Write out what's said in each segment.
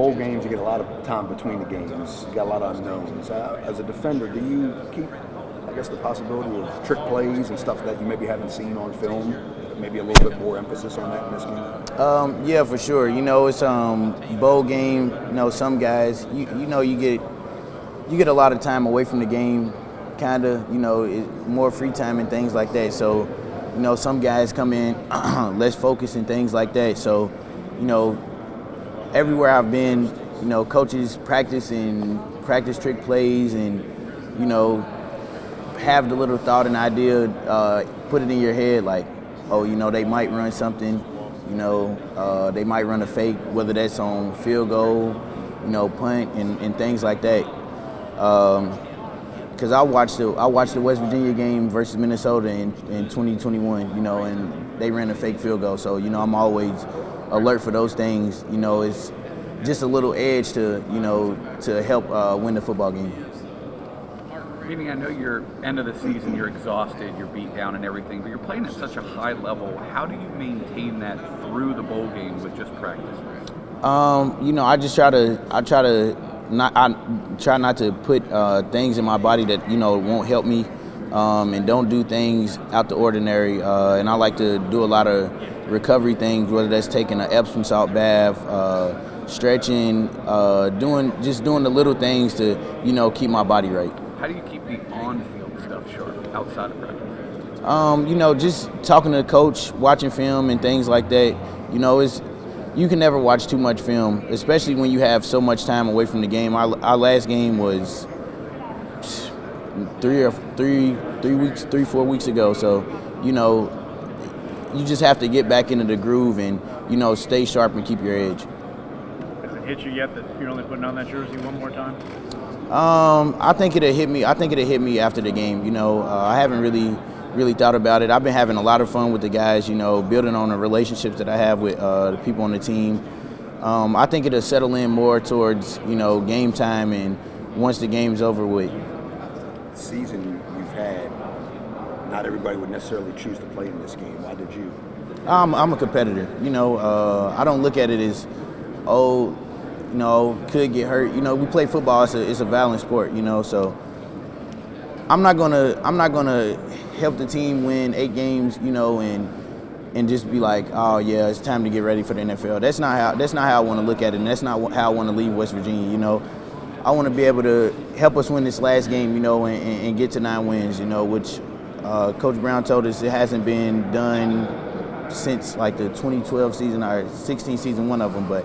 bowl games, you get a lot of time between the games. You got a lot of unknowns. As a defender, do you keep, I guess, the possibility of trick plays and stuff that you maybe haven't seen on film? Maybe a little bit more emphasis on that in this game? Yeah, for sure. You know, it's bowl game. You know, some guys, you get a lot of time away from the game, kind of. You know, more free time and things like that. So, you know, some guys come in less focused and things like that. So, you know, everywhere I've been, you know, coaches practice trick plays and, you know, have the little thought and idea, put it in your head like, oh, you know, they might run something, you know, they might run a fake, whether that's on field goal, you know, punt and things like that. Because I watched the West Virginia game versus Minnesota in 2021, you know, and they ran a fake field goal. So, you know, I'm always alert for those things. You know, it's just a little edge to, you know, to help win the football game. Beanie, I know you're end of the season, you're exhausted, you're beat down and everything, but you're playing at such a high level. How do you maintain that through the bowl game with just practice? You know, I try not to put things in my body that, you know, won't help me, and don't do things out the ordinary. And I like to do a lot of recovery things, whether that's taking an Epsom salt bath, stretching, doing the little things to, you know, keep my body right. How do you keep the on-field stuff sharp outside of practice? You know, just talking to the coach, watching film and things like that. You know, you can never watch too much film, especially when you have so much time away from the game. Our last game was 4 weeks ago. So, you know, you just have to get back into the groove and, you know, stay sharp and keep your edge. Has it hit you yet that you're only putting on that jersey one more time? I think it'll hit me. I think it'll hit me after the game. You know, I haven't really thought about it. I've been having a lot of fun with the guys. You know, building on the relationships that I have with the people on the team. I think it'll settle in more towards, you know, game time and once the game's over with. Season you've had, not everybody would necessarily choose to play in this game. Why did you? I'm a competitor. You know, I don't look at it as, oh, you know, could get hurt. You know, we play football. It's a violent sport. You know, so I'm not gonna help the team win 8 games. You know, and just be like, oh yeah, it's time to get ready for the NFL. That's not how I want to look at it, and that's not how I want to leave West Virginia. You know, I want to be able to help us win this last game. You know, and get to 9 wins. You know, which Coach Brown told us it hasn't been done since like the 2012 season or 16 season, one of them, but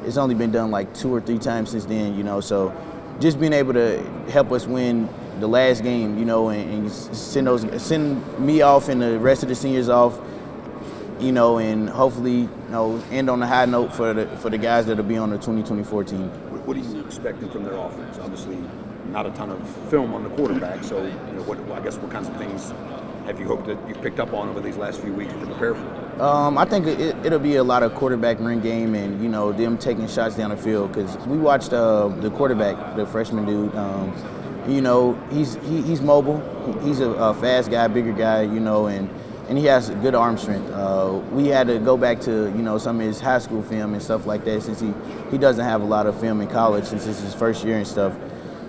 it's only been done like 2 or 3 times since then, you know. So just being able to help us win the last game, you know, and send me off and the rest of the seniors off, you know, and hopefully, you know, end on a high note for the guys that'll be on the 2024 team. What are you expecting from their offense? Obviously, not a ton of film on the quarterback, so, you know, what kinds of things have you hoped that you've picked up on over these last few weeks to prepare for? I think it'll be a lot of quarterback run game and, you know, them taking shots down the field, because we watched the quarterback, the freshman dude. You know, he's mobile. He's a fast guy, bigger guy, you know, and he has good arm strength. We had to go back to, you know, some of his high school film and stuff like that, since he doesn't have a lot of film in college since it's his first year and stuff.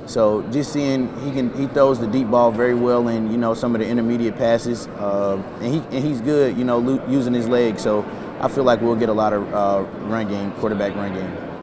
So just seeing he throws the deep ball very well, and, you know, some of the intermediate passes, and he's good, you know, using his legs. So I feel like we'll get a lot of quarterback run game.